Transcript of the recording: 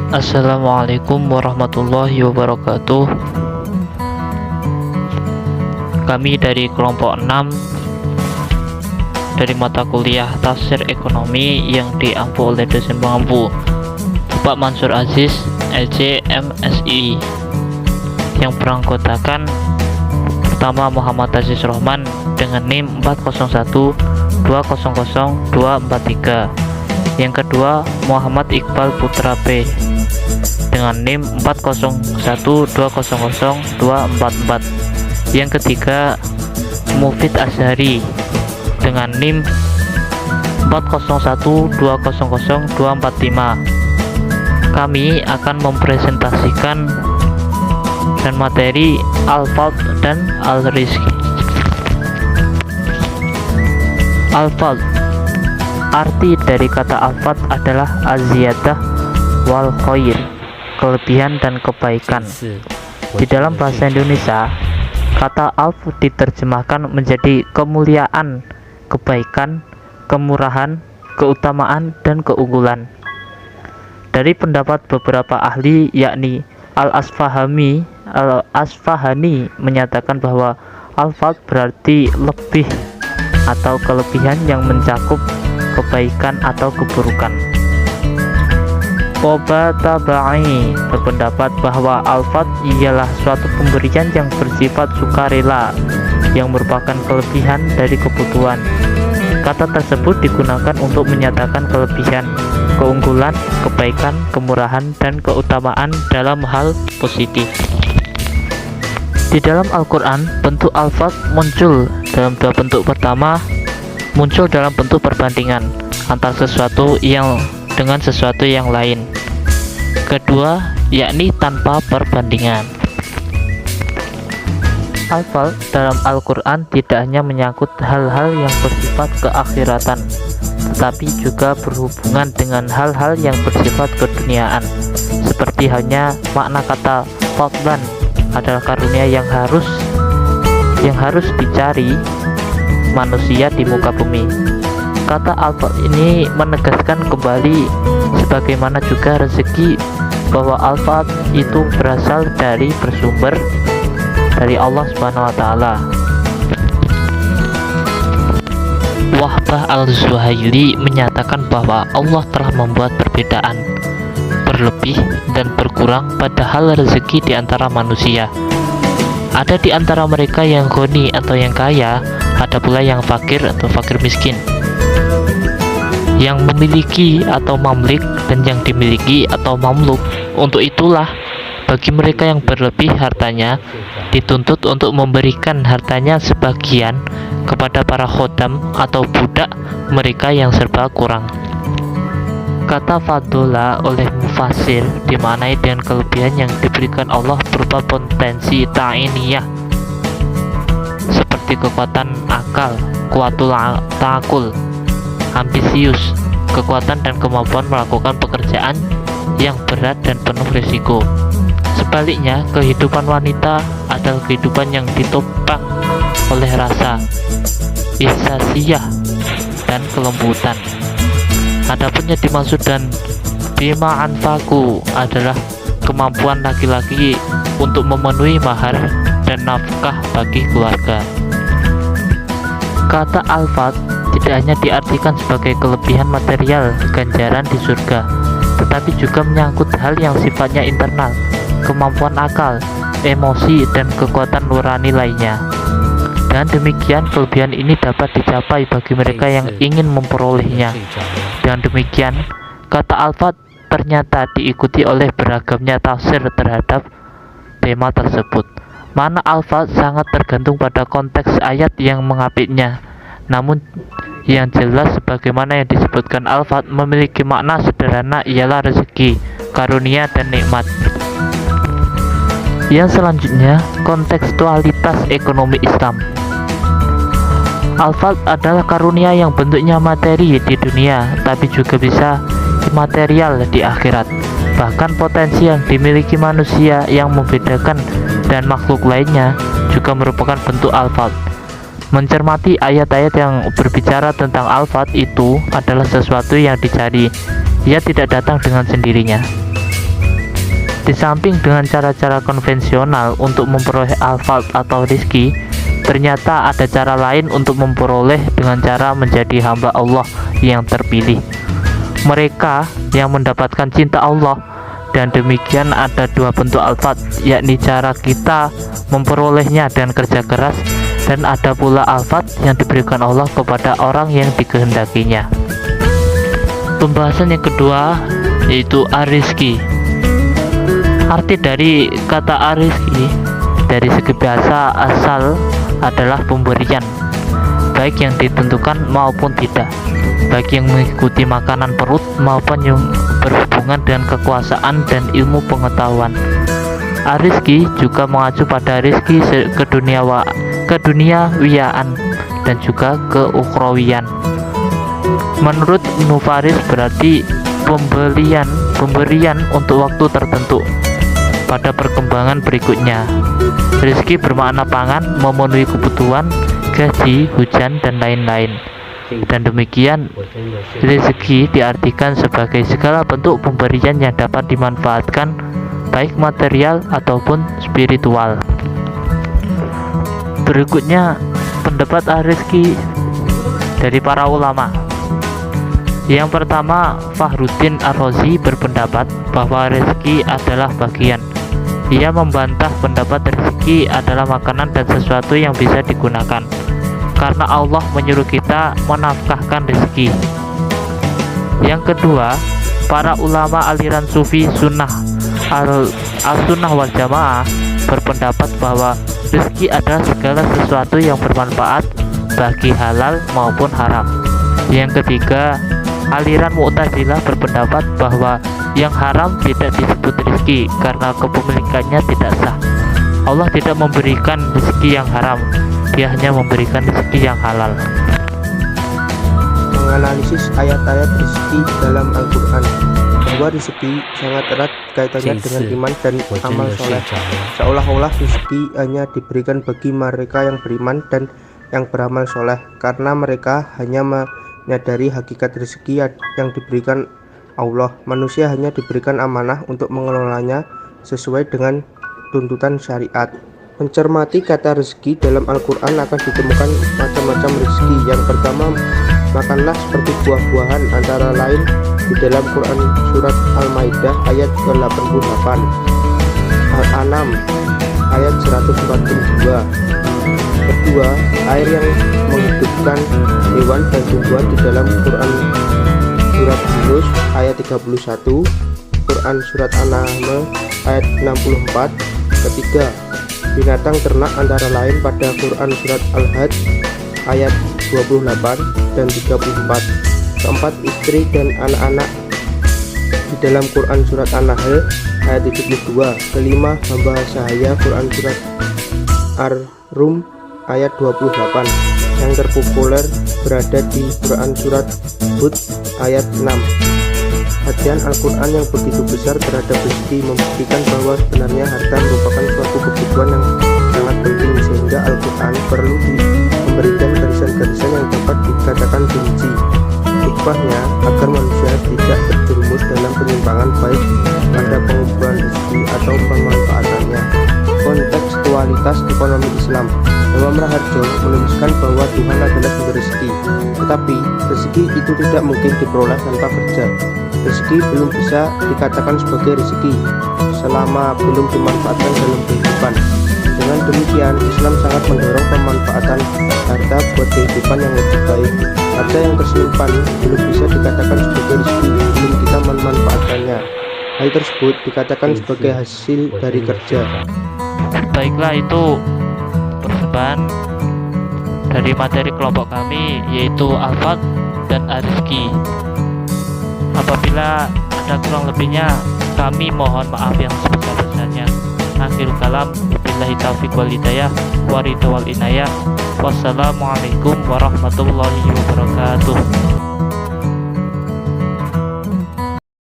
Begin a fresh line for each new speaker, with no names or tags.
Assalamualaikum warahmatullahi wabarakatuh. Kami dari kelompok 6 dari mata kuliah Tafsir Ekonomi yang diampu oleh dosen pengampu Bapak Mansur Aziz, LC MSI, yang beranggotakan pertama Muhammad Aziz Rohman dengan NIM 401200243, yang kedua Muhammad Iqbal Putra P dengan NIM 401200244, yang ketiga Mufid Azhari dengan NIM 401200245. Kami akan mempresentasikan dan materi al-fadl dan al-rizki. Al-fadl, arti dari kata al-fadl adalah az-ziyadah wal khair, kelebihan dan kebaikan. Di dalam bahasa Indonesia, kata alf diterjemahkan menjadi kemuliaan, kebaikan, kemurahan, keutamaan, dan keunggulan. Dari pendapat beberapa ahli, yakni Al-Asfahani menyatakan bahwa al-fadl berarti lebih atau kelebihan yang mencakup kebaikan atau keburukan. Tabai berpendapat bahwa al-fadl ialah suatu pemberian yang bersifat sukarela yang merupakan kelebihan dari kebutuhan. Kata tersebut digunakan untuk menyatakan kelebihan, keunggulan, kebaikan, kemurahan, dan keutamaan dalam hal positif. Di dalam Al-Quran, bentuk al-fadl muncul dalam dua bentuk. Pertama, muncul dalam bentuk perbandingan antar sesuatu yang dengan sesuatu yang lain. Kedua, yakni tanpa perbandingan. Al-fadl dalam Al-Quran tidak hanya menyangkut hal-hal yang bersifat keakhiratan, tetapi juga berhubungan dengan hal-hal yang bersifat keduniaan, seperti halnya makna kata fadlan adalah karunia yang harus dicari manusia di muka bumi. Kata al-fadl ini menegaskan kembali, sebagaimana juga rezeki, bahwa al-fadl itu berasal dari bersumber dari Allah Subhanahu wa taala. Wahbah al-Zuhaili menyatakan bahwa Allah telah membuat perbedaan berlebih dan berkurang pada hal rezeki di antara manusia. Ada di antara mereka yang ghani atau yang kaya, ada pula yang fakir atau fakir miskin, yang memiliki atau mamlik dan yang dimiliki atau mamluk. Untuk itulah bagi mereka yang berlebih hartanya dituntut untuk memberikan hartanya sebagian kepada para khodam atau budak mereka yang serba kurang. Kata fadola oleh mufassir dimaknai dengan kelebihan yang diberikan Allah berupa potensi ta'iniyah seperti kekuatan akal, kuatul ta'akul, ambisius, kekuatan dan kemampuan melakukan pekerjaan yang berat dan penuh risiko. Sebaliknya, kehidupan wanita adalah kehidupan yang ditopang oleh rasa, ihsasiyah, dan kelembutan. Adapun yang dimaksud dan bima anfaku adalah kemampuan laki-laki untuk memenuhi mahar dan nafkah bagi keluarga. Kata al-fadl tidak hanya diartikan sebagai kelebihan material ganjaran di surga, tetapi juga menyangkut hal yang sifatnya internal, kemampuan akal, emosi, dan kekuatan nurani lainnya. Dengan demikian, kelebihan ini dapat dicapai bagi mereka yang ingin memperolehnya. Dengan demikian, kata al-fadl ternyata diikuti oleh beragamnya tafsir terhadap tema tersebut. Makna al-fadl sangat tergantung pada konteks ayat yang mengapitnya. Namun yang jelas, sebagaimana yang disebutkan, al-fadl memiliki makna sederhana, ialah rezeki, karunia, dan nikmat. Yang selanjutnya, kontekstualitas ekonomi Islam. Al-fadl adalah karunia yang bentuknya materi di dunia, tapi juga bisa imaterial di akhirat. Bahkan potensi yang dimiliki manusia yang membedakan dan makhluk lainnya juga merupakan bentuk al-fadl. Mencermati ayat-ayat yang berbicara tentang al-fadl itu adalah sesuatu yang dicari. Ia tidak datang dengan sendirinya. Di samping dengan cara-cara konvensional untuk memperoleh al-fard atau rizki, ternyata ada cara lain untuk memperoleh dengan cara menjadi hamba Allah yang terpilih. Mereka yang mendapatkan cinta Allah, dan demikian ada dua bentuk al-fard, yakni cara kita memperolehnya dan kerja keras, dan ada pula al-fard yang diberikan Allah kepada orang yang dikehendakinya. Pembahasan yang kedua yaitu ar-rizki. Arti dari kata ar-rizki dari segi bahasa asal adalah pemberian, baik yang ditentukan maupun tidak, baik yang mengikuti makanan perut maupun yang berhubungan dengan kekuasaan dan ilmu pengetahuan. Ar-rizki juga mengacu pada rizki keduniawiyaan dan juga keukhrawiyan. Menurut Ibnu Faris berarti pemberian untuk waktu tertentu. Pada perkembangan berikutnya, rizki bermakna pangan, memenuhi kebutuhan, gaji, hujan, dan lain-lain. Dan demikian, rezeki diartikan sebagai segala bentuk pemberian yang dapat dimanfaatkan, baik material ataupun spiritual. Berikutnya, pendapat ar-rizki dari para ulama. Yang pertama, Fakhruddin Ar-Razi berpendapat bahwa rezeki adalah bagian. Ia membantah pendapat rezeki adalah makanan dan sesuatu yang bisa digunakan, karena Allah menyuruh kita menafkahkan rezeki. Yang kedua, para ulama aliran sufi sunnah al-sunnah wal jamaah berpendapat bahwa rezeki adalah segala sesuatu yang bermanfaat bagi halal maupun haram. Yang ketiga, aliran Mu'tazilah berpendapat bahwa yang haram tidak disebut rezeki karena kepemilikannya tidak sah. Allah tidak memberikan rezeki yang haram, Dia hanya memberikan rezeki yang halal.
Menganalisis ayat-ayat rezeki dalam Al-Quran, bahwa rezeki sangat erat kaitannya dengan iman dan amal soleh. Seolah-olah rezeki hanya diberikan bagi mereka yang beriman dan yang beramal soleh, karena mereka hanya menyadari hakikat rezeki yang diberikan Allah. Manusia hanya diberikan amanah untuk mengelolanya sesuai dengan tuntutan syariat. Mencermati kata rezeki dalam Al-Quran akan ditemukan macam-macam rezeki. Yang pertama, makanlah seperti buah-buahan, antara lain di dalam Quran surat Al-Maidah ayat ke-88, Al-An'am ayat 142. Kedua, air yang menghidupkan hewan dan tumbuhan di dalam Quran surat Yunus ayat 31, Quran surat An-Nahl ayat 64. Ketiga, binatang ternak antara lain pada Quran surat Al-Hajj ayat 28 dan 34. Keempat, istri dan anak-anak di dalam Quran surat An-Nahl ayat 72. Kelima, hamba sahaya Quran surat Ar-Rum ayat 28. Yang terpopuler berada di Quran surat Hud ayat 6. Perhatian Al-Quran yang begitu besar terhadap rezeki membuktikan bahwa sebenarnya harta merupakan suatu kebutuhan yang sangat penting, sehingga Al-Quran perlu memberikan garisan-garisan yang dapat dikatakan rinci. Hikmahnya agar manusia tidak terjerumus dalam penyimpangan baik pada pengumpulan rezeki atau pemanfaatannya. Kontekstualitas ekonomi Islam. Imam Raharjo menuliskan bahwa Tuhan adalah sumber rezeki, tetapi rezeki itu tidak mungkin diperoleh tanpa kerja. Rezeki belum bisa dikatakan sebagai rezeki selama belum dimanfaatkan dalam kehidupan. Dengan demikian, Islam sangat mendorong pemanfaatan harta buat kehidupan yang lebih baik. Harta yang tersimpan belum bisa dikatakan sebagai rezeki belum kita memanfaatkannya. Hal tersebut dikatakan sebagai hasil dari kerja.
Baiklah, itu persembahan dari materi kelompok kami, yaitu al-fard dan ar-rizki. Apabila ada kurang lebihnya, kami mohon maaf yang sebesar-besarnya. Akhir kalam, billahi taufiq wal hidayah, wa ridha wal inayah. Wassalamualaikum warahmatullahi wabarakatuh.